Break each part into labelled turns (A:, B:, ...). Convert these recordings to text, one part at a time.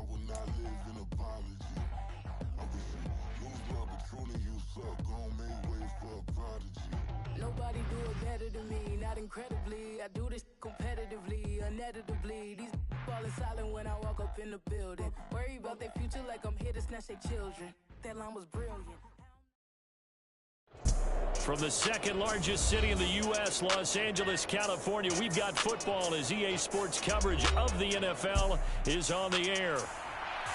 A: will not live in apology. I wish you lose my Patron and you suck. Gon' make way for a prodigy.
B: Nobody do it better than me, not incredibly. I do this competitively, uneditably. These falling silent when I walk up in the building. Worry about their future like I'm here to snatch their children. That line was brilliant.
C: From the second largest city in the U.S., Los Angeles, California, we've got football as EA Sports coverage of the NFL is on the air.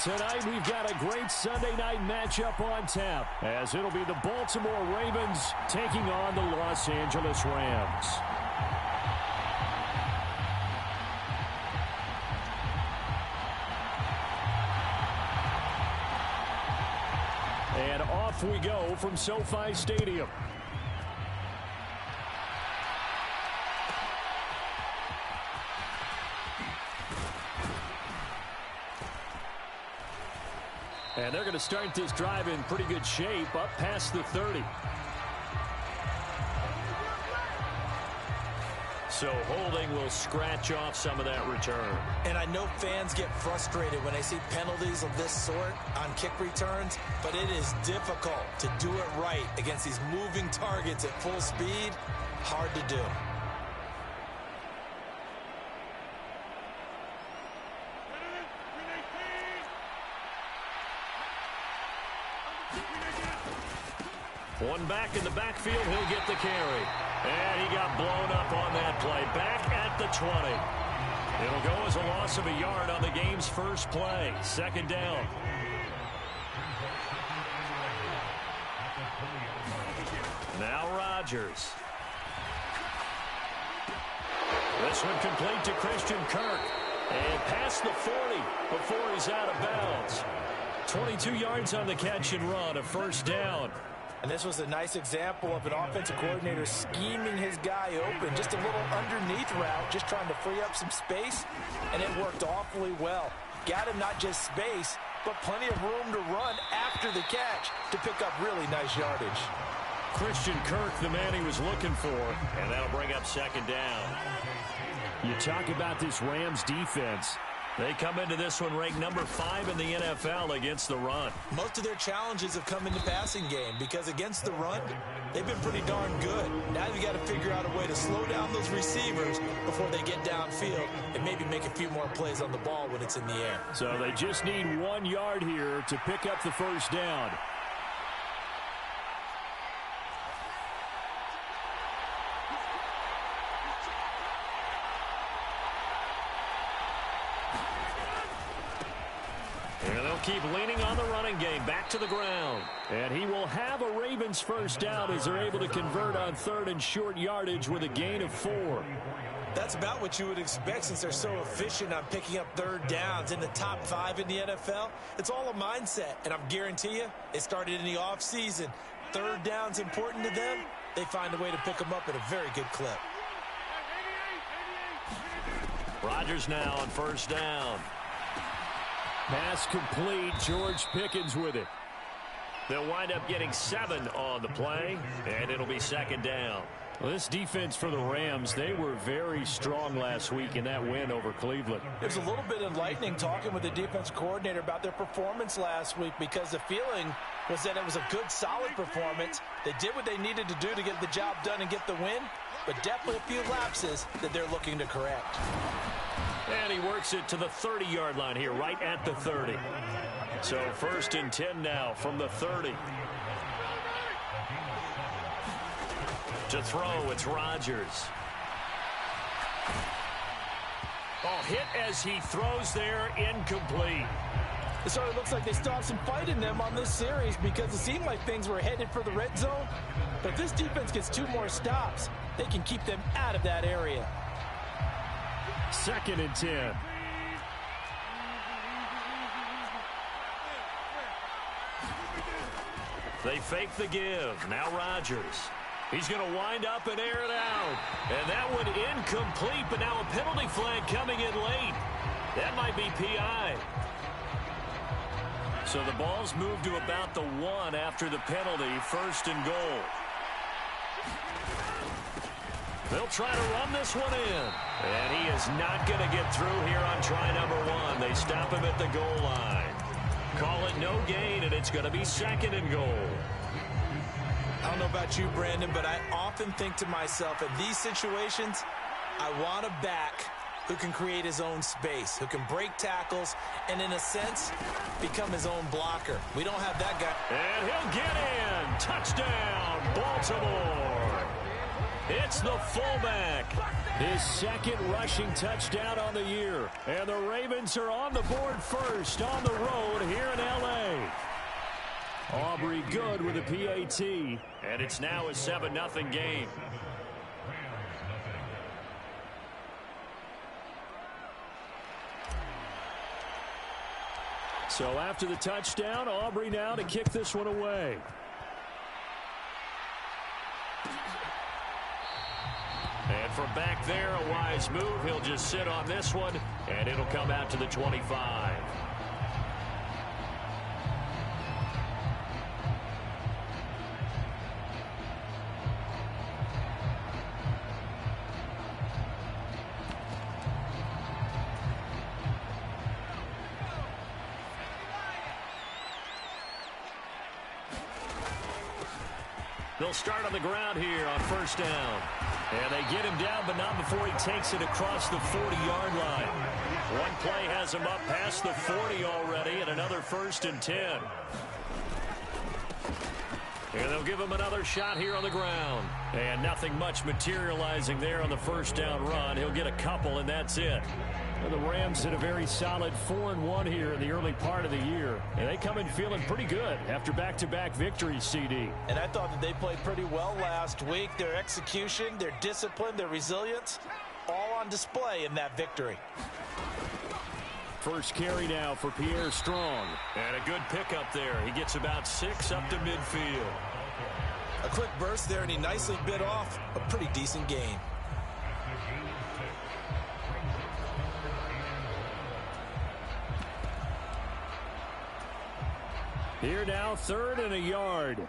C: Tonight, we've got a great Sunday night matchup on tap, as it'll be the Baltimore Ravens taking on the Los Angeles Rams. And off we go from SoFi Stadium. And they're going to start this drive in pretty good shape, up past the 30. So holding will scratch off some of that return.
D: And I know fans get frustrated when they see penalties of this sort on kick returns, but it is difficult to do it right against these moving targets at full speed. Hard to do.
C: One back in the backfield, he'll get the carry. And he got blown up on that play. Back at the 20. It'll go as a loss of a yard on the game's first play. Second down. Now Rodgers. This one complete to Christian Kirk. And past the 40 before he's out of bounds. 22 yards on the catch and run, a first down.
D: And this was a nice example of an offensive coordinator scheming his guy open. Just a little underneath route, just trying to free up some space, and it worked awfully well. Got him not just space, but plenty of room to run after the catch to pick up really nice yardage.
C: Christian Kirk, the man he was looking for, and that'll bring up second down. You talk about this Rams defense. They come into this one ranked number 5 in the NFL against the run.
D: Most of their challenges have come in the passing game because against the run, they've been pretty darn good. Now you got to figure out a way to slow down those receivers before they get downfield and maybe make a few more plays on the ball when it's in the air.
C: So they just need 1 yard here to pick up the first down. Keep leaning on the running game. Back to the ground. And he will have a Ravens first down as they're able to convert on third and short yardage with a gain of 4.
D: That's about what you would expect since they're so efficient on picking up third downs in the top 5 in the NFL. It's all a mindset, and I'm guarantee you it started in the offseason. Third down's important to them. They find a way to pick them up at a very good clip.
C: Rodgers now on first down. Pass complete. George Pickens with it. They'll wind up getting 7 on the play, and it'll be second down. Well, this defense for the Rams, they were very strong last week in that win over Cleveland.
D: It was a little bit enlightening talking with the defense coordinator about their performance last week because the feeling was that it was a good, solid performance. They did what they needed to do to get the job done and get the win, but definitely a few lapses that they're looking to correct.
C: And he works it to the 30-yard line here, right at the 30. So first and 10 now from the 30. To throw, it's Rodgers. Oh, hit as he throws there, incomplete.
D: It sort of looks like they still have some fight in them on this series because it seemed like things were headed for the red zone. But if this defense gets 2 more stops, they can keep them out of that area.
C: Second and 10. They fake the give. Now Rodgers. He's going to wind up and air it out. And that one incomplete, but now a penalty flag coming in late. That might be PI. So the ball's moved to about the 1 after the penalty, first and goal. They'll try to run this one in. And he is not going to get through here on try number 1. They stop him at the goal line. Call it no gain, and it's going to be 2nd and goal.
D: I don't know about you, Brandon, but I often think to myself, in these situations, I want a back who can create his own space, who can break tackles, and in a sense, become his own blocker. We don't have that guy.
C: And he'll get in. Touchdown, Baltimore. It's the fullback. His 2nd rushing touchdown on the year. And the Ravens are on the board first on the road here in L.A. Aubrey good with a PAT. And it's now a 7-0 game. So after the touchdown, Aubrey now to kick this one away. And from back there, a wise move. He'll just sit on this one, and it'll come out to the 25. They'll start on the ground here on 1st down. And they get him down, but not before he takes it across the 40-yard line. One play has him up past the 40 already, and another 1st and 10. And they'll give him another shot here on the ground. And nothing much materializing there on the 1st down run. He'll get a couple, and that's it. Well, the Rams did a very solid 4-1 here in the early part of the year. And they come in feeling pretty good after back-to-back victories, CD.
D: And I thought that they played pretty well last week. Their execution, their discipline, their resilience, all on display in that victory.
C: First carry now for Pierre Strong. And a good pickup there. He gets about 6 up to midfield.
D: A quick burst there, and he nicely bit off a pretty decent gain.
C: Here now, 3rd and a yard.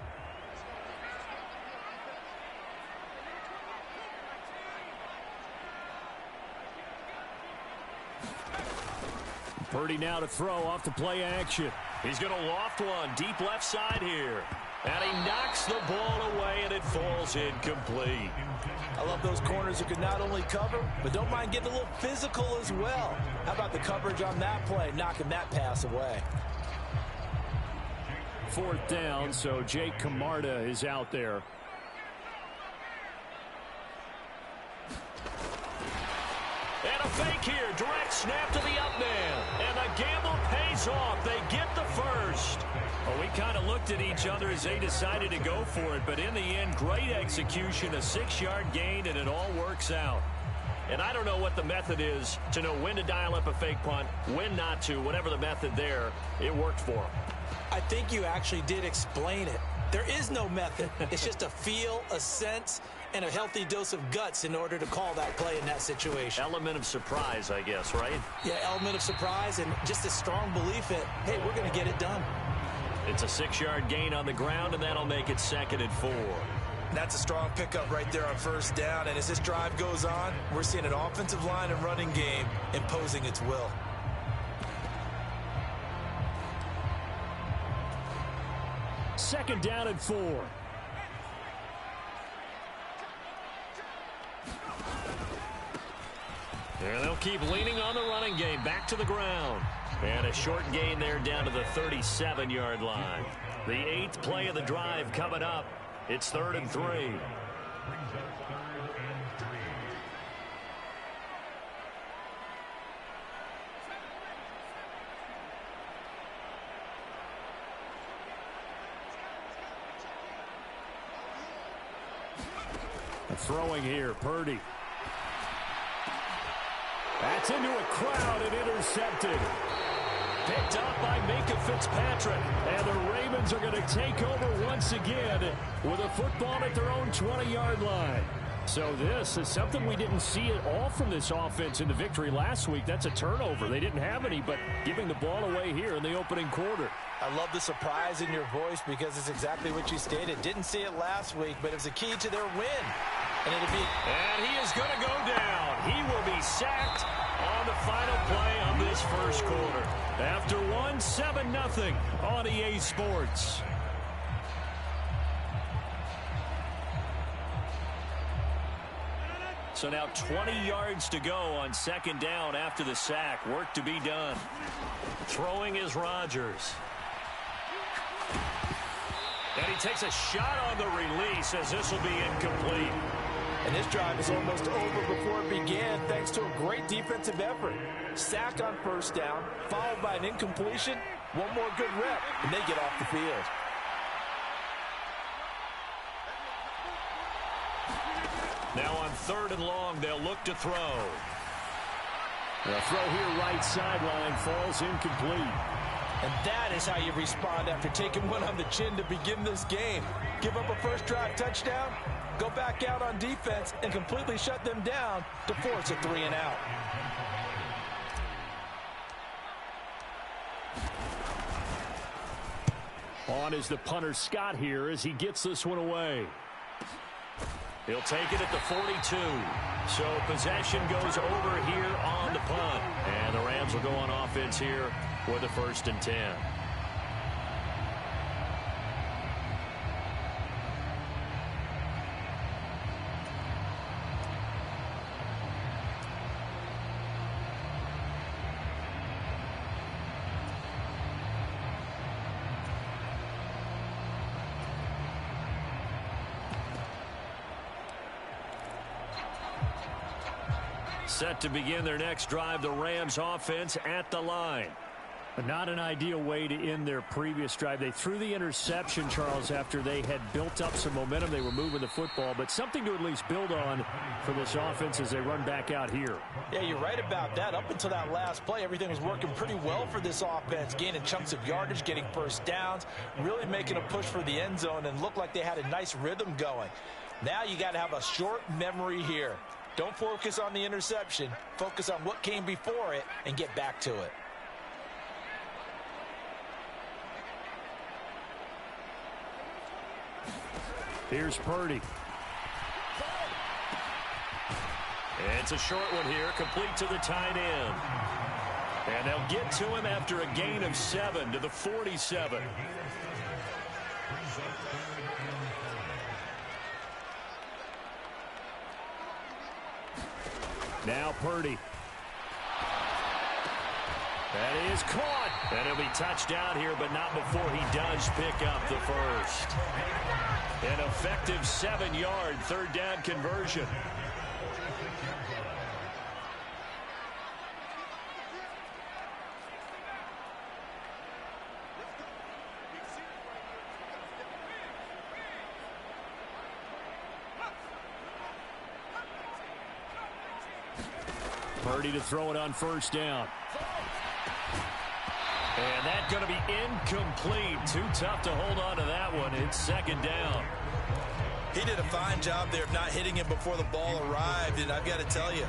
C: Purdy now to throw off the play action. He's going to loft one deep left side here. And he knocks the ball away, and it falls incomplete.
D: I love those corners who can not only cover, but don't mind getting a little physical as well. How about the coverage on that play, knocking that pass away?
C: 4th down, so Jake Camarda is out there. And a fake here, direct snap to the up man. And the gamble pays off. They get the first. Well, we kind of looked at each other as they decided to go for it, but in the end, great execution, a 6-yard gain, and it all works out. And I don't know what the method is to know when to dial up a fake punt, when not to, whatever the method there, it worked for them.
D: I think you actually did explain it. There is no method. It's just a feel, a sense, and a healthy dose of guts in order to call that play in that situation.
C: Element of surprise, I guess, right?
D: Yeah, element of surprise and just a strong belief that, hey, we're going to get it done.
C: It's a 6-yard gain on the ground, and that'll make it 2nd and 4.
D: That's a strong pickup right there on 1st down, and as this drive goes on, we're seeing an offensive line and running game imposing its will.
C: Second down and 4. And they'll keep leaning on the running game. Back to the ground. And a short gain there down to the 37-yard line. The 8th play of the drive coming up. It's 3rd and 3. Throwing here, Purdy. That's into a crowd and intercepted. Picked up by Minka Fitzpatrick. And the Ravens are going to take over once again with a football at their own 20-yard line. So this is something we didn't see at all from this offense in the victory last week. That's a turnover. They didn't have any, but giving the ball away here in the opening quarter.
D: I love the surprise in your voice because it's exactly what you stated. Didn't see it last week, but it was a key to their win.
C: And he is going to go down. He will be sacked on the final play of this first quarter. After 7-0 on EA Sports. So now 20 yards to go on second down after the sack. Work to be done. Throwing is Rodgers. And he takes a shot on the release as this will be incomplete.
D: And this drive is almost over before it began thanks to a great defensive effort. Sack on first down, followed by an incompletion. One more good rep, and they get off the field.
C: Now on 3rd and long, they'll look to throw.
E: The throw here right sideline falls incomplete.
D: And that is how you respond after taking one on the chin to begin this game. Give up a first drive touchdown, go back out on defense, and completely shut them down to force a 3-and-out.
E: On is the punter Scott here as he gets this one away.
C: He'll take it at the 42. So possession goes over here on the punt. And the Rams will go on offense here with a 1st and 10. Set to begin their next drive, the Rams offense at the line.
E: Not an ideal way to end their previous drive. They threw the interception, Charles, after they had built up some momentum. They were moving the football, but something to at least build on for this offense as they run back out here.
D: Yeah, you're right about that. Up until that last play, everything was working pretty well for this offense, gaining chunks of yardage, getting first downs, really making a push for the end zone, and looked like they had a nice rhythm going. Now you got to have a short memory here. Don't focus on the interception. Focus on what came before it and get back to it.
E: Here's Purdy.
C: It's a short one here, complete to the tight end. And they'll get to him after a gain of 7 to the 47.
E: Now Purdy.
C: That is caught. And he'll be touched down here, but not before he does pick up the first. An effective 7-yard 3rd down conversion.
E: Purdy to throw it on 1st down.
C: And that's going to be incomplete. Too tough to hold on to that one. It's 2nd down.
D: He did a fine job there of not hitting him before the ball arrived, and I've got to tell you,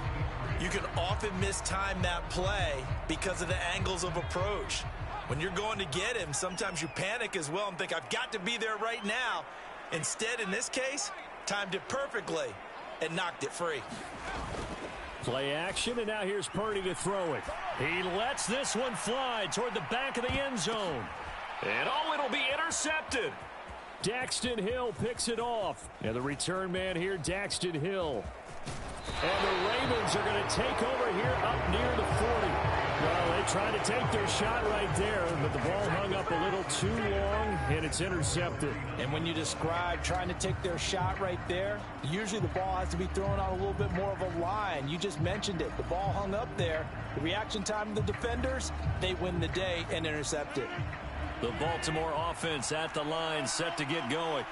D: you can often mistime that play because of the angles of approach. When you're going to get him, sometimes you panic as well and think, I've got to be there right now. Instead, in this case, timed it perfectly and knocked it free.
E: Play action, and now here's Purdy to throw it.
C: He lets this one fly toward the back of the end zone. And oh, it'll be intercepted.
E: Daxton Hill picks it off. And the return man here, Daxton Hill. And the Ravens are going to take over here up near the 40. Well, they tried to take their shot right there, but the ball hung up a little too long, and it's intercepted.
D: And when you describe trying to take their shot right there, usually the ball has to be thrown on a little bit more of a line. You just mentioned it. The ball hung up there. The reaction time of the defenders, they win the day and intercept it.
C: The Baltimore offense at the line, set to get going.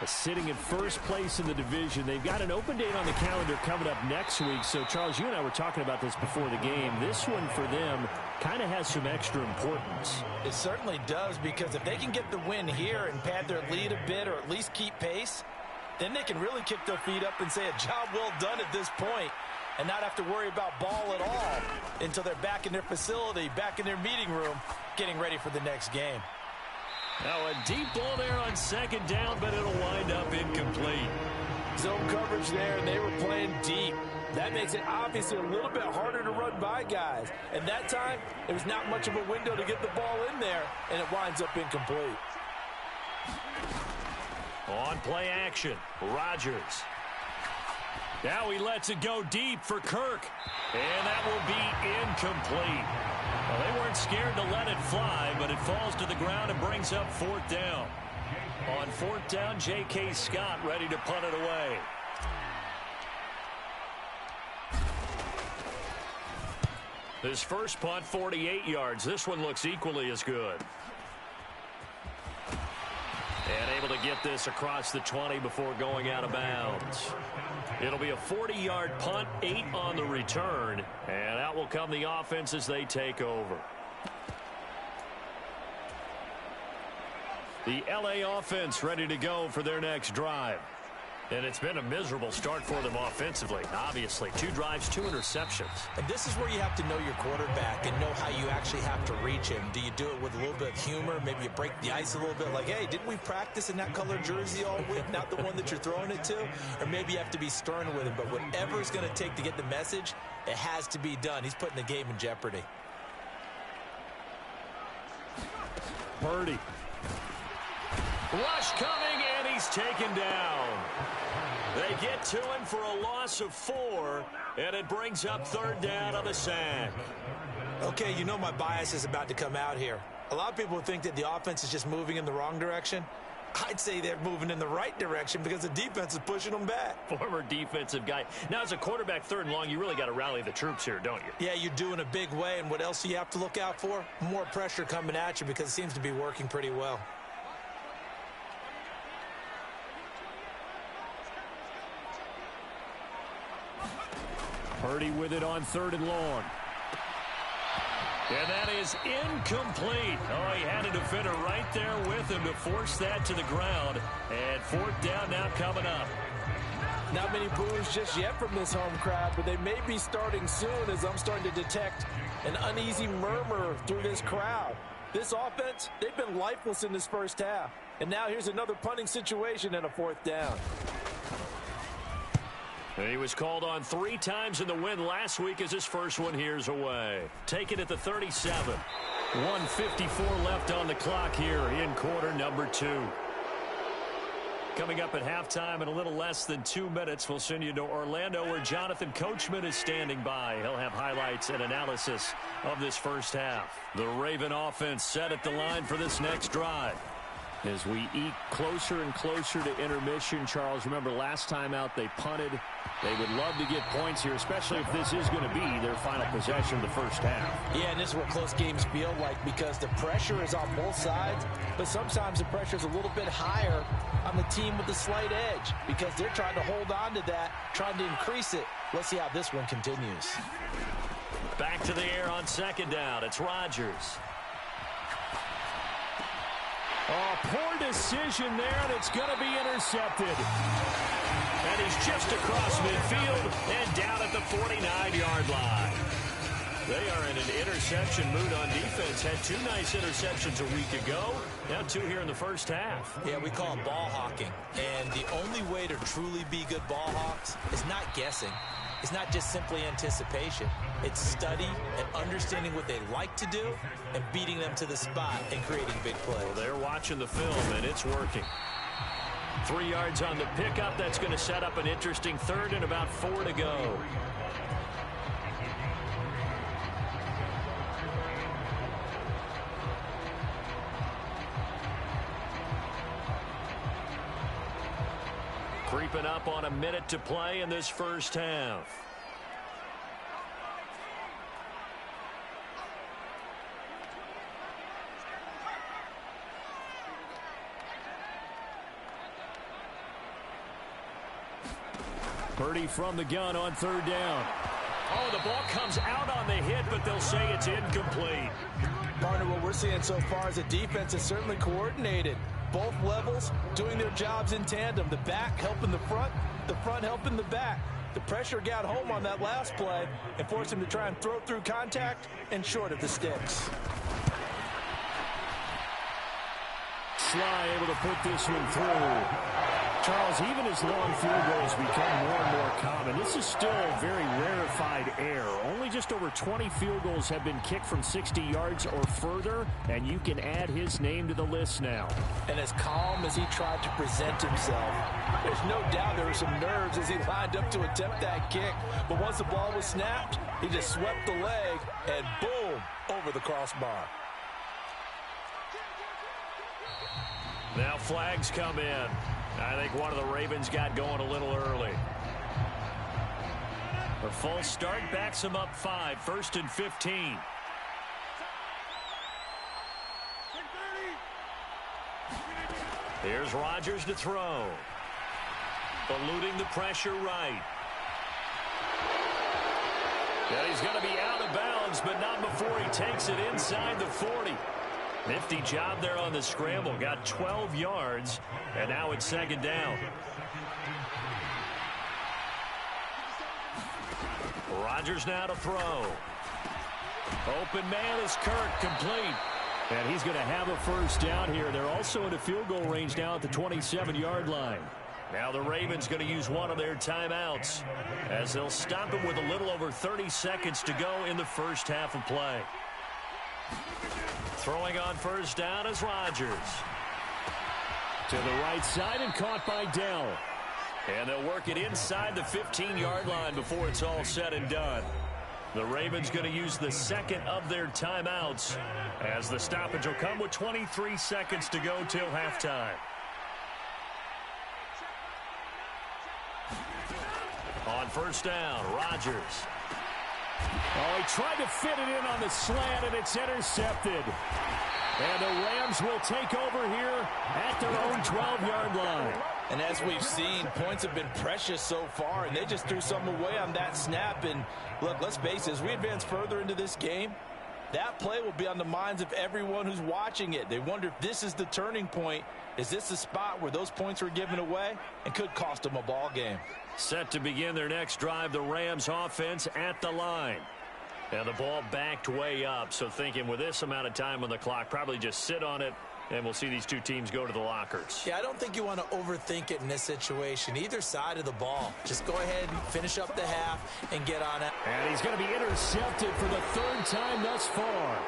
E: Sitting in 1st place in the division. They've got an open date on the calendar coming up next week. So, Charles, you and I were talking about this before the game. This one for them kind of has some extra importance.
D: It certainly does, because if they can get the win here and pad their lead a bit or at least keep pace, then they can really kick their feet up and say a job well done at this point and not have to worry about ball at all until they're back in their facility, back in their meeting room, getting ready for the next game.
C: Now a deep ball there on 2nd down, but it'll wind up incomplete.
D: Zone coverage there, and they were playing deep. That makes it obviously a little bit harder to run by guys. And that time, there was not much of a window to get the ball in there, and it winds up incomplete.
C: On play action, Rodgers. Now he lets it go deep for Kirk. And that will be incomplete. Well, they weren't scared to let it fly, but it falls to the ground and brings up fourth down. On fourth down, J.K. Scott ready to punt it away. His first punt, 48 yards. This one looks equally as good. And able to get this across the 20 before going out of bounds. It'll be a 40-yard punt, 8 on the return. And out will come the offense as they take over. The L.A. offense ready to go for their next drive. And it's been a miserable start for them offensively. Obviously, 2 drives, 2 interceptions.
D: And this is where you have to know your quarterback and know how you actually have to reach him. Do you do it with a little bit of humor? Maybe you break the ice a little bit like, hey, didn't we practice in that color jersey all week, not the one that you're throwing it to? Or maybe you have to be stern with him. But whatever it's going to take to get the message, it has to be done. He's putting the game in jeopardy.
C: Purdy. Rush coming, and he's taken down. They get to him for a loss of 4, and it brings up third down on the sack.
D: Okay, you know my bias is about to come out here. A lot of people would think that the offense is just moving in the wrong direction. I'd say they're moving in the right direction because the defense is pushing them back.
C: Former defensive guy. Now, as a quarterback, third and long, you really got to rally the troops here, don't you?
D: Yeah, you do in a big way, and what else do you have to look out for? More pressure coming at you because it seems to be working pretty well.
E: Purdy with it on third and long.
C: And that is incomplete. Oh, he had a defender right there with him to force that to the ground. And fourth down now coming up.
D: Not many boos just yet from this home crowd, but they may be starting soon as I'm starting to detect an uneasy murmur through this crowd. This offense, they've been lifeless in this first half. And now here's another punting situation and a fourth down.
C: And he was called on 3 times in the win last week as his first one here's away. Taken at the 37. 1:54 left on the clock here in quarter number 2. Coming up at halftime in a little less than 2 minutes, we'll send you to Orlando where Jonathan Coachman is standing by. He'll have highlights and analysis of this first half. The Raven offense set at the line for this next drive.
E: As we eat closer and closer to intermission, Charles, remember last time out they punted. They would love to get points here, especially if this is going to be their final possession of the first half.
D: Yeah, and this is what close games feel like because the pressure is on both sides, but sometimes the pressure is a little bit higher on the team with the slight edge because they're trying to hold on to that, trying to increase it. Let's see how this one continues.
C: Back to the air on second down. It's Rodgers.
E: Oh, poor decision there, and it's going to be intercepted.
C: And he's just across midfield and down at the 49-yard line. They are in an interception mood on defense. Had 2 nice interceptions a week ago. Now 2 here in the first half.
D: Yeah, we call it ball hawking. And the only way to truly be good ball hawks is not guessing. It's not just simply anticipation. It's study and understanding what they like to do and beating them to the spot and creating big plays.
C: Well, they're watching the film, and it's working. 3 yards on the pickup. That's going to set up an interesting third and about 4 to go. Creeping up on a minute to play in this first half.
E: Purdy from the gun on third down.
C: Oh, the ball comes out on the hit, but they'll say it's incomplete.
D: Partner, what we're seeing so far is the defense is certainly coordinated. Both levels doing their jobs in tandem. The back helping the front helping the back. The pressure got home on that last play and forced him to try and throw through contact and short of the sticks.
E: Sly able to put this one through. Charles, even as long field goals become more and more common, this is still a very rarefied air. Only just over 20 field goals have been kicked from 60 yards or further, and you can add his name to the list now.
D: And as calm as he tried to present himself, there's no doubt there were some nerves as he lined up to attempt that kick. But once the ball was snapped, he just swept the leg and boom, over the crossbar.
C: Now flags come in. I think one of the Ravens got going a little early. A false start backs him up 5, 1st and 15. Here's Rodgers to throw. Eluding the pressure right. And he's going to be out of bounds, but not before he takes it inside the 40. Nifty job there on the scramble. Got 12 yards, and now it's 2nd down. Rodgers now to throw. Open man is Kirk, complete. And he's going to have a 1st down here. They're also in a field goal range now at the 27-yard line. Now the Ravens going to use one of their timeouts as they'll stop him with a little over 30 seconds to go in the first half of play. Throwing on 1st down is Rodgers.
E: To the right side and caught by Dell.
C: And they'll work it inside the 15-yard line before it's all said and done. The Ravens going to use the 2nd of their timeouts as the stoppage will come with 23 seconds to go till halftime. On 1st down, Rodgers.
E: Oh, he tried to fit it in on the slant, and it's intercepted. And the Rams will take over here at their own 12-yard line.
D: And as we've seen, points have been precious so far, and they just threw some away on that snap. And look, let's face it, as we advance further into this game, that play will be on the minds of everyone who's watching it. They wonder if this is the turning point. Is this the spot where those points were given away and could cost them a ball game?
C: Set to begin their next drive, the Rams offense at the line. And the ball backed way up, so thinking with this amount of time on the clock, probably just sit on it, and we'll see these two teams go to the lockers.
D: Yeah, I don't think you want to overthink it in this situation. Either side of the ball. Just go ahead and finish up the half and get on it.
E: And he's going to be intercepted for the 3rd time thus far.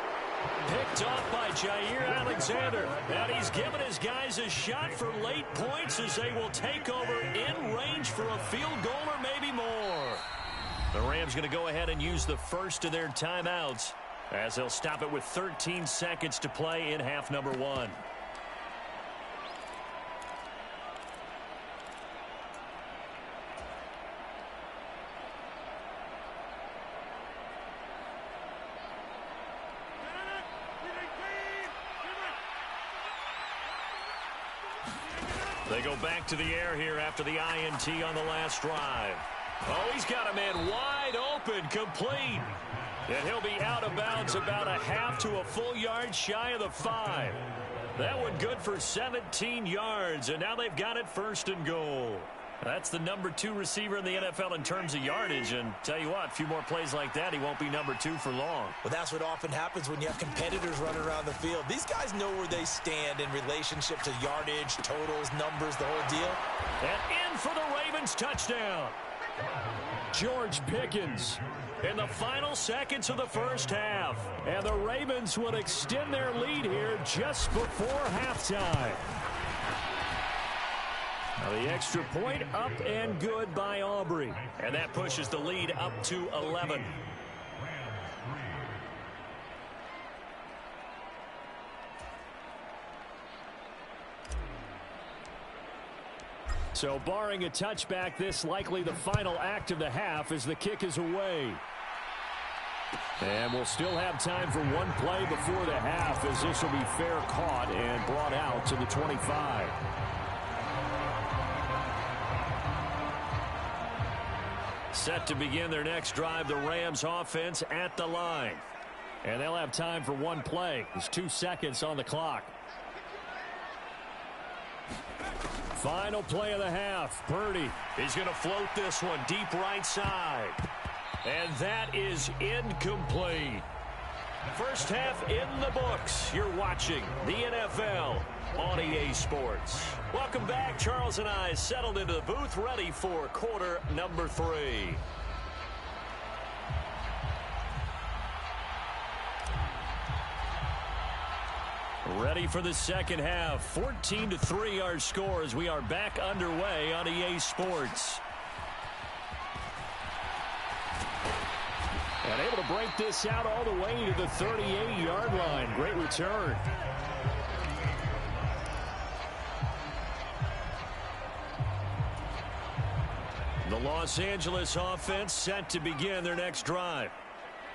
C: Picked off by Jair Alexander. And he's given his guys a shot for late points as they will take over in range for a field goal or maybe more. The Rams going to go ahead and use the 1st of their timeouts as they'll stop it with 13 seconds to play in half number 1. They go back to the air here after the INT on the last drive. Oh, he's got a man wide open, complete. And he'll be out of bounds about a half to a full yard shy of the 5. That one good for 17 yards, and now they've got it 1st and goal. That's the number 2 receiver in the NFL in terms of yardage, and tell you what, a few more plays like that, he won't be number 2 for long.
D: Well, that's what often happens when you have competitors running around the field. These guys know where they stand in relationship to yardage, totals, numbers, the whole deal.
C: And in for the Ravens touchdown.
E: George Pickens
C: in the final seconds of the first half.
E: And the Ravens would extend their lead here just before halftime.
C: Now the extra point up and good by Aubrey. And that pushes the lead up to 11.
E: So barring a touchback, this likely the final act of the half as the kick is away. And we'll still have time for one play before the half as this will be fair caught and brought out to the 25.
C: Set to begin their next drive, the Rams offense at the line.
E: And they'll have time for one play. There's 2 seconds on the clock. Final play of the half. Purdy.
C: He's going to float this one deep right side. And that is incomplete. First half in the books. You're watching the NFL on EA Sports. Welcome back. Charles and I settled into the booth, ready for quarter number 3. Ready for the second half. 14-3 our score as we are back underway on EA Sports. And able to break this out all the way to the 38-yard line. Great return. The Los Angeles offense set to begin their next drive.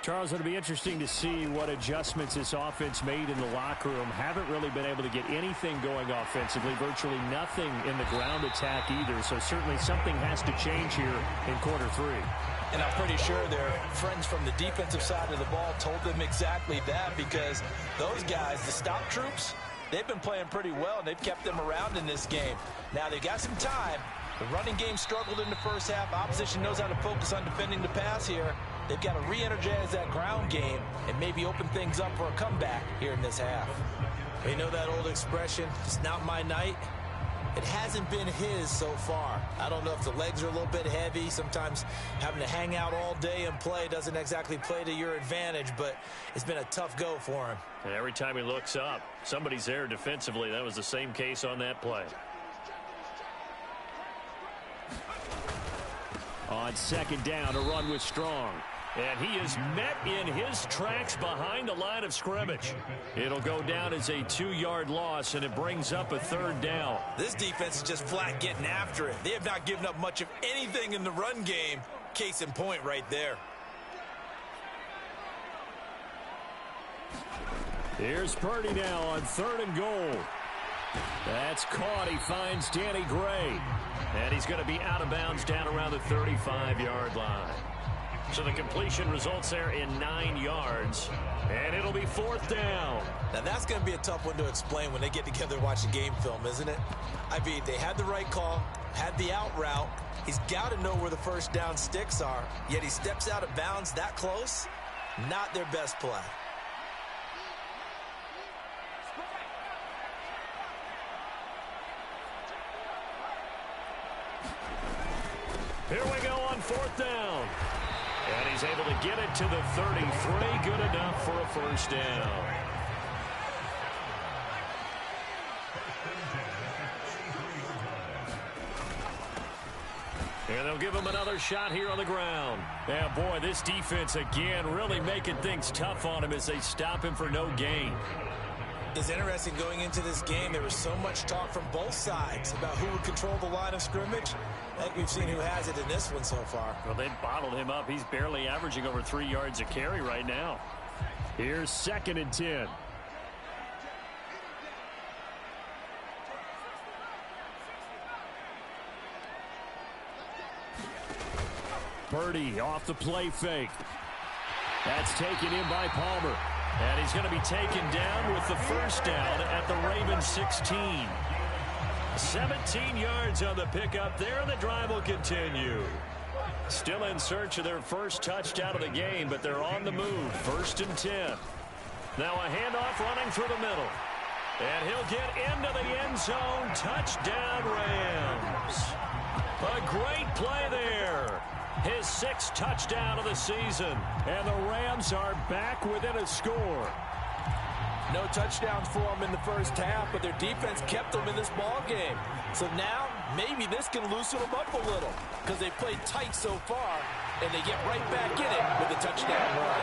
E: Charles, it'll be interesting to see what adjustments this offense made in the locker room. Haven't really been able to get anything going offensively, virtually nothing in the ground attack either. So certainly something has to change here in quarter 3.
D: And I'm pretty sure their friends from the defensive side of the ball told them exactly that, because those guys, the stop troops, they've been playing pretty well, and they've kept them around in this game. Now they've got some time. The running game struggled in the first half. Opposition knows how to focus on defending the pass here. They've got to re-energize that ground game and maybe open things up for a comeback here in this half. You know that old expression, it's not my night? It hasn't been his so far. I don't know if the legs are a little bit heavy. Sometimes having to hang out all day and play doesn't exactly play to your advantage, but it's been a tough go for him.
C: And every time he looks up, somebody's there defensively. That was the same case on that play.
E: On second down, a run with Strong.
C: And he is met in his tracks behind the line of scrimmage. It'll go down as a 2-yard loss, and it brings up a third down.
D: This defense is just flat getting after it. They have not given up much of anything in the run game. Case in point right there.
E: Here's Purdy now on 3rd and goal. That's caught. He finds Danny Gray.
C: And he's going to be out of bounds down around the 35-yard line. So the completion results there in 9 yards. And it'll be 4th down.
D: Now that's going to be a tough one to explain when they get together and watch a game film, isn't it? I mean, they had the right call, had the out route. He's got to know where the first down sticks are. Yet he steps out of bounds that close. Not their best play.
C: Here we go on 4th down. And he's able to get it to the 33. Good enough for a first down. And they'll give him another shot here on the ground. Yeah, boy, this defense again really making things tough on him as they stop him for no gain.
D: It's interesting going into this game. There was so much talk from both sides about who would control the line of scrimmage. I think we've seen who has it in this one so far.
C: Well, they bottled him up. He's barely averaging over 3 yards a carry right now.
E: Here's 2nd and 10. Purdy off the play fake. That's taken in by Palmer.
C: And he's going to be taken down with the first down at the Ravens 16. 17 yards on the pickup there, and the drive will continue. Still in search of their first touchdown of the game, but they're on the move. 1st and 10. Now a handoff running through the middle. And he'll get into the end zone. Touchdown, Rams. A great play there. His 6th touchdown of the season.
E: And the Rams are back within a score.
D: No touchdowns for them in the first half, but their defense kept them in this ball game. So now, maybe this can loosen them up a little, because they played tight so far, and they get right back in it with a touchdown run.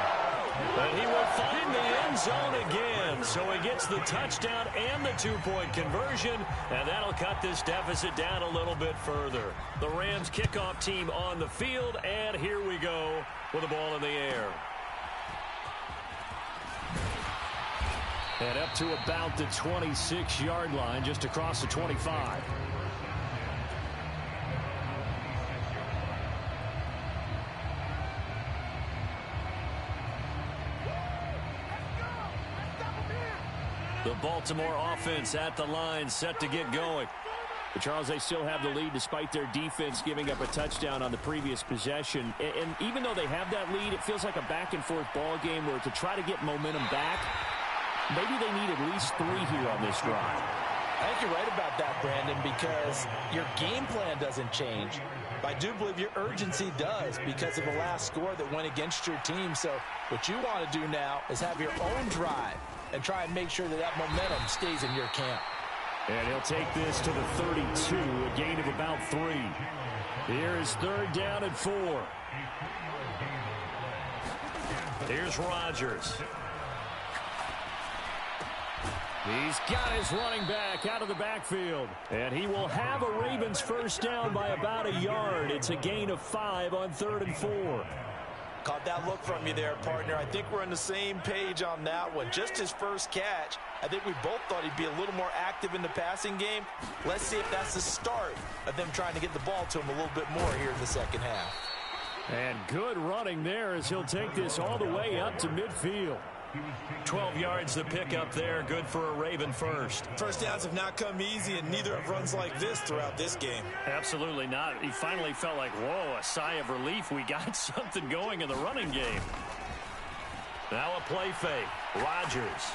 C: But he will find the end zone again, so he gets the touchdown and the 2-point conversion, and that'll cut this deficit down a little bit further. The Rams kickoff team on the field, and here we go with the ball in the air.
E: And up to about the 26-yard line, just across the 25.
C: The Baltimore offense at the line, set to get going.
E: But Charles, they still have the lead despite their defense giving up a touchdown on the previous possession. And even though they have that lead, it feels like a back-and-forth ball game where to try to get momentum back, maybe they need at least 3 here on this drive.
D: I think you're right about that, Brandon, because your game plan doesn't change. But I do believe your urgency does because of the last score that went against your team. So what you want to do now is have your own drive and try and make sure that that momentum stays in your camp.
E: And he'll take this to the 32, a gain of about 3. Here is 3rd down and 4. Here's Rodgers. He's got his running back out of the backfield. And he will have a Ravens first down by about a yard. It's a gain of 5 on 3rd and 4.
D: Caught that look from you there, partner. I think we're on the same page on that one. Just his first catch. I think we both thought he'd be a little more active in the passing game. Let's see if that's the start of them trying to get the ball to him a little bit more here in the second half.
E: And good running there as he'll take this all the way up to midfield.
C: 12 yards to pick up there. Good for a Raven first.
D: First downs have not come easy, and neither have runs like this throughout this game.
C: Absolutely not. He finally felt like, whoa, a sigh of relief. We got something going in the running game. Now a play fake. Rodgers.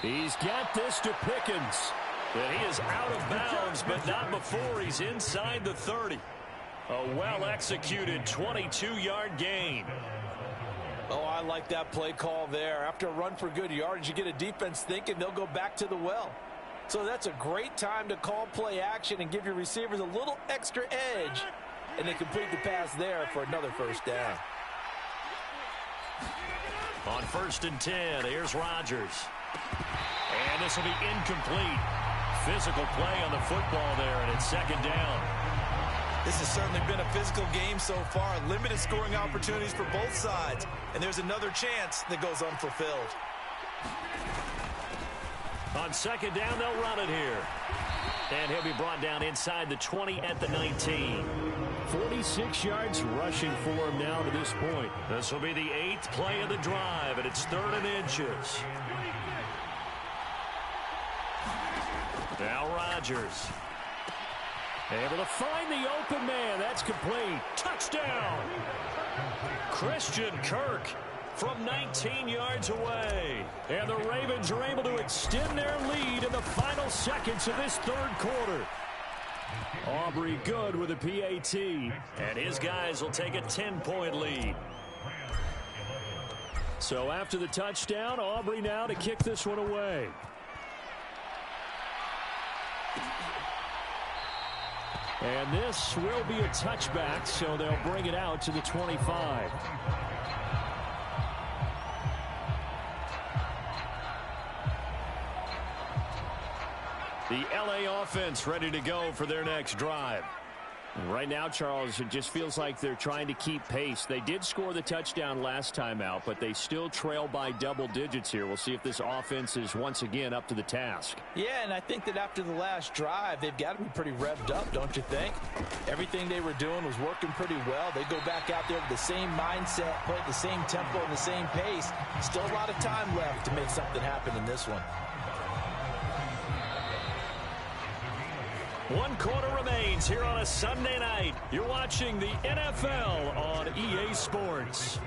C: He's got this to Pickens. And he is out of bounds, but not before he's inside the 30. A well-executed 22-yard gain.
D: Oh, I like that play call there. After a run for good yardage, you get a defense thinking they'll go back to the well. So that's a great time to call play action and give your receivers a little extra edge. And they complete the pass there for another first down.
C: On 1st and 10, here's Rodgers. And this will be incomplete. Physical play on the football there, and it's 2nd down.
D: This has certainly been a physical game so far. Limited scoring opportunities for both sides. And there's another chance that goes unfulfilled.
C: On 2nd down, they'll run it here. And he'll be brought down inside the 20 at the 19.
E: 46 yards rushing for him now to this point.
C: This will be the 8th play of the drive, and it's 3rd and inches. Now Rodgers. Able to find the open man. That's complete. Touchdown. Christian Kirk from 19 yards away. And the Ravens are able to extend their lead in the final seconds of this 3rd quarter. Aubrey good with a PAT. And his guys will take a 10-point lead.
E: So after the touchdown, Aubrey now to kick this one away. And this will be a touchback, so they'll bring it out to the 25. The LA offense ready to go for their next drive. Right now, Charles, it just feels like they're trying to keep pace. They did score the touchdown last time out, but they still trail by double digits here. We'll see if this offense is once again up to the task.
D: Yeah, and I think that after the last drive, they've got to be pretty revved up, don't you think? Everything they were doing was working pretty well. They go back out there with the same mindset, play at the same tempo and the same pace. Still a lot of time left to make something happen in this one.
C: 1 quarter remains here on a Sunday night. You're watching the NFL on EA Sports.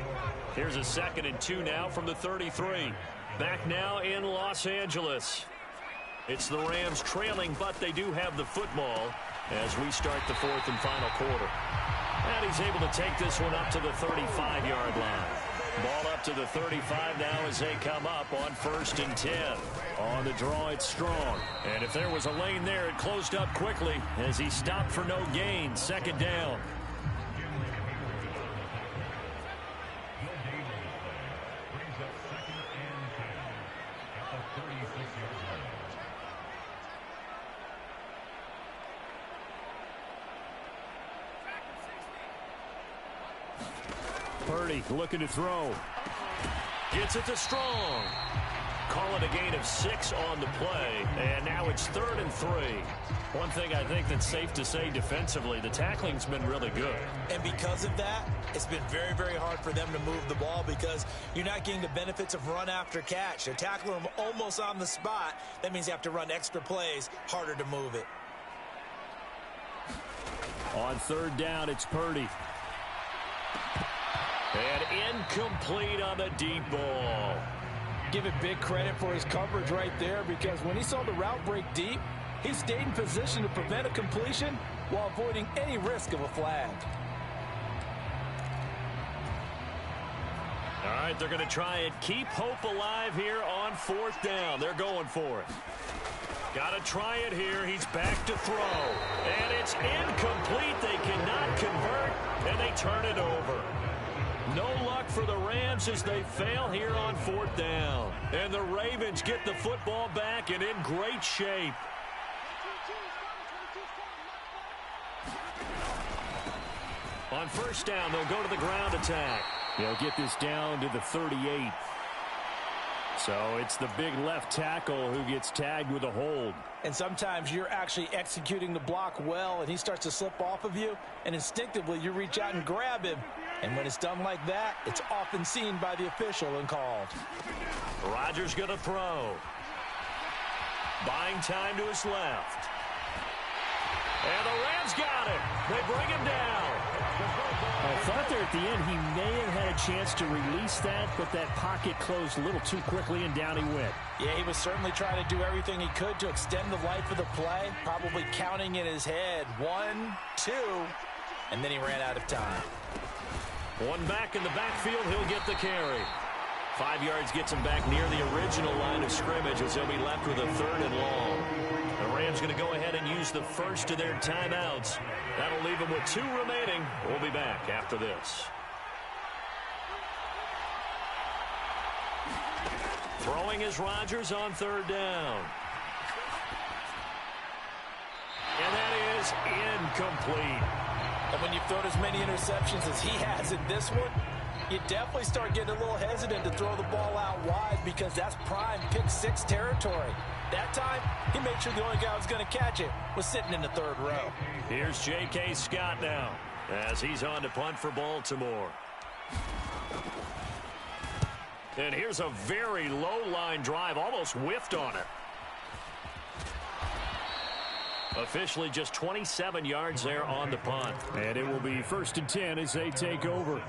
C: Here's a 2nd and 2 now from the 33. Back now in Los Angeles. It's the Rams trailing, but they do have the football as we start the 4th and final quarter. And he's able to take this one up to the 35-yard line. Ball up to the 35 now as they come up on 1st and 10. On the draw, it's Strong. And if there was a lane there, it closed up quickly as he stopped for no gain. 2nd down. Purdy looking to throw. Gets it to Strong. call it a gain of 6 on the play, and now it's 3rd and 3. One thing I think that's safe to say defensively, the tackling's been really good.
D: And because of that, it's been very, very hard for them to move the ball because you're not getting the benefits of run after catch. They're tackling them almost on the spot. That means you have to run extra plays, harder to move it.
E: On 3rd down, it's Purdy.
C: And incomplete on the deep ball.
D: Give it big credit for his coverage right there because when he saw the route break deep, he stayed in position to prevent a completion while avoiding any risk of a flag.
C: All right, they're going to try and keep hope alive here on 4th down. They're going for it. Got to try it here. He's back to throw. And it's incomplete. They cannot convert, and they turn it over. No luck for the Rams as they fail here on 4th down. And the Ravens get the football back and in great shape. On 1st down, they'll go to the ground attack.
E: They'll get this down to the 38. So it's the big left tackle who gets tagged with a hold.
D: And sometimes you're actually executing the block well, and he starts to slip off of you, and instinctively you reach out and grab him. And when it's done like that, it's often seen by the official and called.
C: Rodgers going to throw. Buying time to his left. And the Rams got it. They bring him down.
E: I thought there at the end he may have had a chance to release that, but that pocket closed a little too quickly, and down he went.
D: Yeah, he was certainly trying to do everything he could to extend the life of the play, probably counting in his head 1, 2, and then he ran out of time.
C: One back in the backfield, he'll get the carry. 5 yards gets him back near the original line of scrimmage as they'll be left with a 3rd and long. The Rams going to go ahead and use the first of their timeouts. That'll leave them with 2 remaining. We'll be back after this. Throwing is Rodgers on 3rd down. And that is incomplete.
D: And when you've thrown as many interceptions as he has in this one, you definitely start getting a little hesitant to throw the ball out wide because that's prime pick 6 territory. That time, he made sure the only guy who was going to catch it was sitting in the 3rd row.
C: Here's J.K. Scott now as he's on to punt for Baltimore. And here's a very low-line drive, almost whiffed on it. Officially just 27 yards there on the punt.
E: And it will be 1st and 10 as they take over.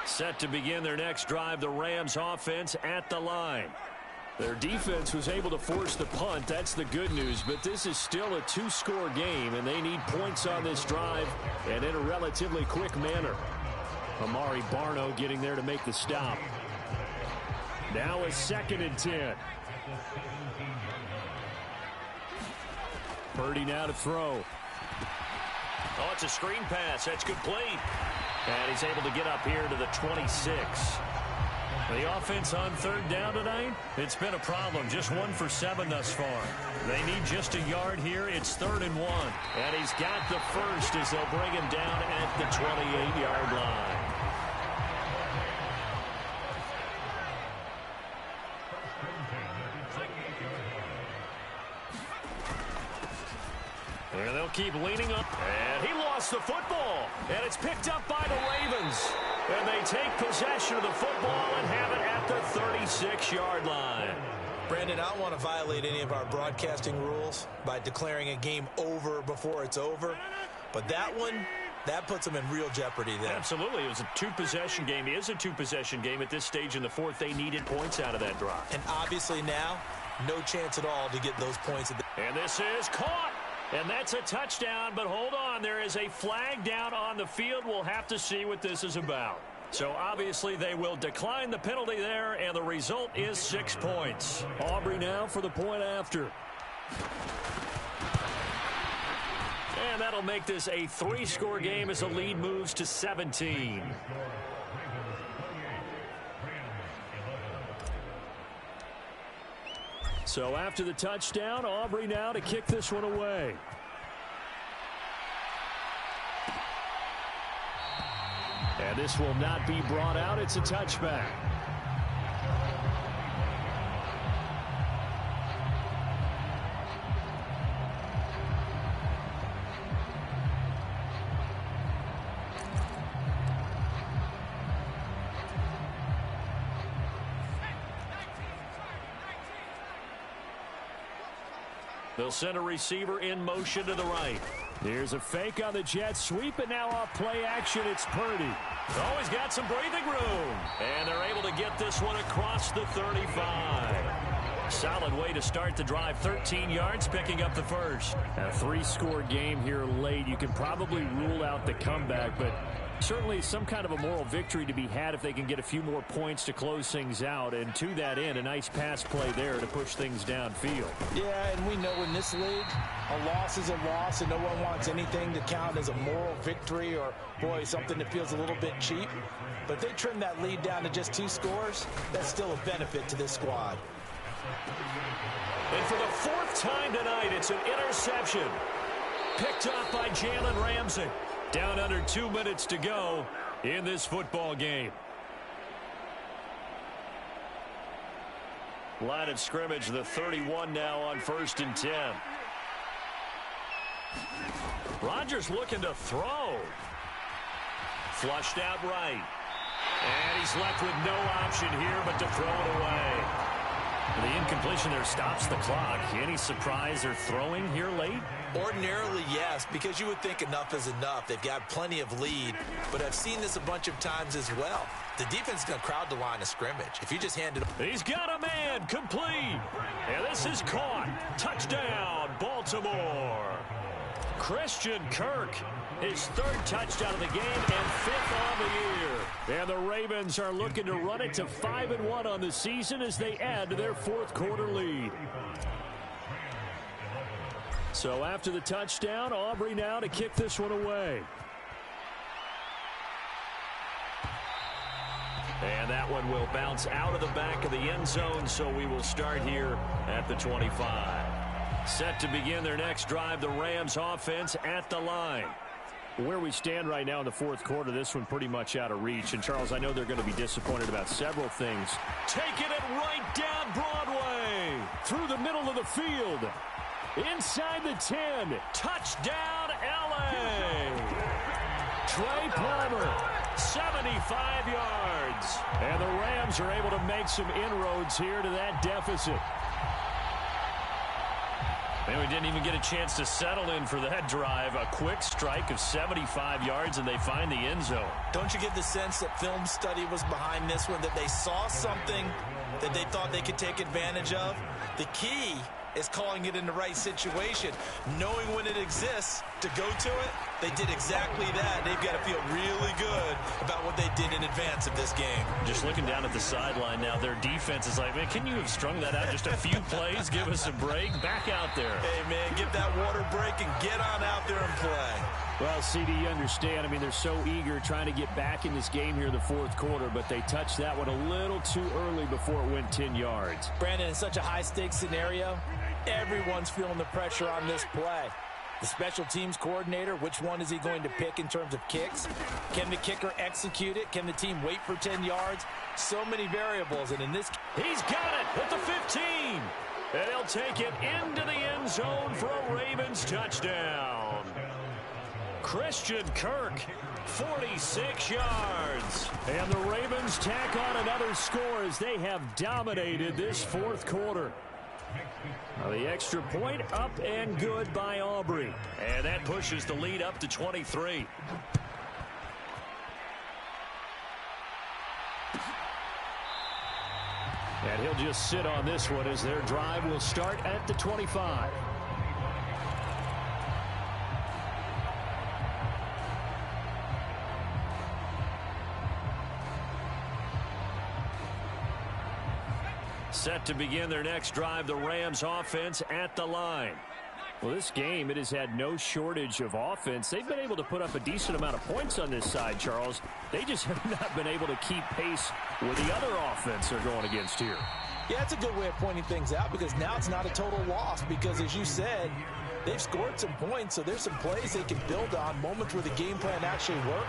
C: Set to begin their next drive, the Rams offense at the line.
E: Their defense was able to force the punt. That's the good news. But this is still a 2-score game, and they need points on this drive and in a relatively quick manner. Amari Barno getting there to make the stop. Now a 2nd and 10. Purdy now to throw.
C: Oh, it's a screen pass. That's complete. And he's able to get up here to the 26. The offense on 3rd down tonight, it's been a problem. Just 1 for 7 thus far. They need just a yard here. It's 3rd and 1. And he's got the first as they'll bring him down at the 28-yard line. And they'll keep leaning up. And he lost the football. And it's picked up by the Ravens. And they take possession of the football and have it at the 36-yard line.
D: Brandon, I don't want to violate any of our broadcasting rules by declaring a game over before it's over. But that one, that puts them in real jeopardy there.
C: Absolutely. It was a 2-possession game. It is a 2-possession game at this stage in the 4th. They needed points out of that drive.
D: And obviously now, no chance at all to get those points.
C: And this is caught. And that's a touchdown, but hold on. There is a flag down on the field. We'll have to see what this is about. So obviously they will decline the penalty there, and the result is 6 points.
E: Aubrey now for the point after.
C: And that'll make this a 3-score game as the lead moves to 17.
E: So after the touchdown, Aubrey now to kick this one away. And this will not be brought out. It's a touchback.
C: They'll send a receiver in motion to the right.
E: Here's a fake on the jet sweep, and now off play action, it's Purdy.
C: Oh, he's got some breathing room. And they're able to get this one across the 35. Solid way to start the drive. 13 yards, picking up the first.
E: A 3-score game here late. You can probably rule out the comeback, but certainly some kind of a moral victory to be had if they can get a few more points to close things out. And to that end, a nice pass play there to push things downfield.
D: Yeah, and we know in this league, a loss is a loss, and no one wants anything to count as a moral victory or, boy, something that feels a little bit cheap. But if they trim that lead down to just 2 scores, that's still a benefit to this squad.
C: And for the 4th time tonight, it's an interception. Picked off by Jalen Ramsey. Down under 2 minutes to go in this football game. Line of scrimmage, the 31 now on 1st and 10. Rodgers looking to throw. Flushed out right. And he's left with no option here but to throw it away. The incompletion there stops the clock. Any surprise they're throwing here late?
D: Ordinarily, yes, because you would think enough is enough. They've got plenty of lead, but I've seen this a bunch of times as well. The defense is going to crowd the line of scrimmage. If you just hand it...
C: He's got a man, complete. And this is caught. Touchdown, Baltimore. Christian Kirk, his 3rd touchdown of the game and 5th on the year. And the Ravens are looking to run it to 5-1 on the season as they add to their 4th quarter lead. So after the touchdown, Aubrey now to kick this one away. And that one will bounce out of the back of the end zone, so we will start here at the 25. Set to begin their next drive, the Rams offense at the line.
E: Where we stand right now in the 4th quarter, this one pretty much out of reach. And, Charles, I know they're going to be disappointed about several things.
C: Taking it right down Broadway.
E: Through the middle of the field. Inside the 10.
C: Touchdown, L.A.
E: Trey Palmer.
C: 75 yards.
E: And the Rams are able to make some inroads here to that deficit.
C: Man, we didn't even get a chance to settle in for that drive. A quick strike of 75 yards, and they find the end zone.
D: Don't you get the sense that film study was behind this one, that they saw something that they thought they could take advantage of? The key is calling it in the right situation, knowing when it exists to go to it. They did exactly that. They've got to feel really good about what they did in advance of this game.
C: Just looking down at the sideline now, their defense is like, man, can you have strung that out just a few plays? Give us a break. Back out there.
D: Hey, man, give that water break and get on out there and play.
E: Well, CD, you understand. I mean, they're so eager trying to get back in this game here in the 4th quarter, but they touched that one a little too early before it went 10 yards.
D: Brandon, in such a high-stakes scenario, everyone's feeling the pressure on this play. The special teams coordinator, which one is he going to pick in terms of kicks? Can the kicker execute it? Can the team wait for 10 yards? So many variables, and in this...
C: He's got it at the 15. And he'll take it into the end zone for a Ravens touchdown. Christian Kirk, 46 yards.
E: And the Ravens tack on another score as they have dominated this 4th quarter. Now the extra point up and good by Aubrey.
C: And that pushes the lead up to 23.
E: And he'll just sit on this one as their drive will start at the 25.
C: Set to begin their next drive, the Rams offense at the line.
E: Well, this game, it has had no shortage of offense. They've been able to put up a decent amount of points on this side, Charles. They just have not been able to keep pace with the other offense they're going against here.
D: Yeah, that's a good way of pointing things out, because now it's not a total loss, because as you said, They've scored some points, so there's some plays they can build on, moments where the game plan actually worked.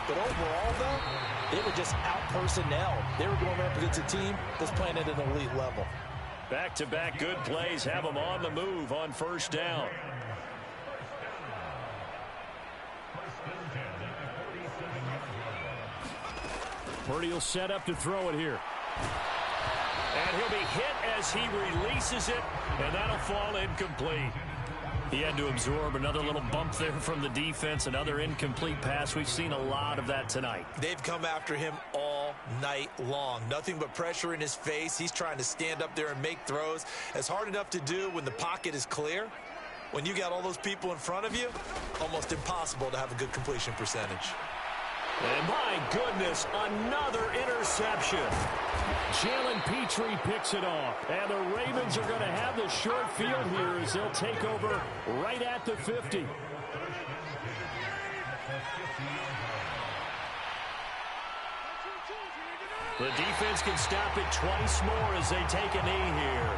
D: But overall, though, they were just out-personnel. They were going up against a team that's playing at an elite level.
C: Back-to-back good plays have them on the move on first down.
E: Purdy will set up to throw it here.
C: And he'll be hit as he releases it, and that'll fall incomplete. He had to absorb another little bump there from the defense, another incomplete pass. We've seen a lot of that tonight.
D: They've come after him all night long. Nothing but pressure in his face. He's trying to stand up there and make throws. It's hard enough to do when the pocket is clear. When you got all those people in front of you, almost impossible to have a good completion percentage.
C: And my goodness, another interception.
E: Jalen Petrie picks it off. And the Ravens are going to have the short field here as they'll take over right at the 50.
C: The defense can stop it twice more as they take a knee here.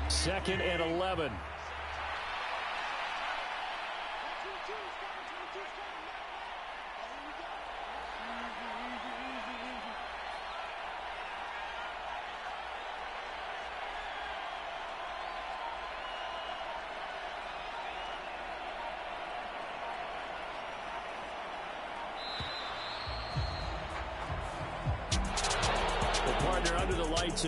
E: Second and 11. The partner under the lights.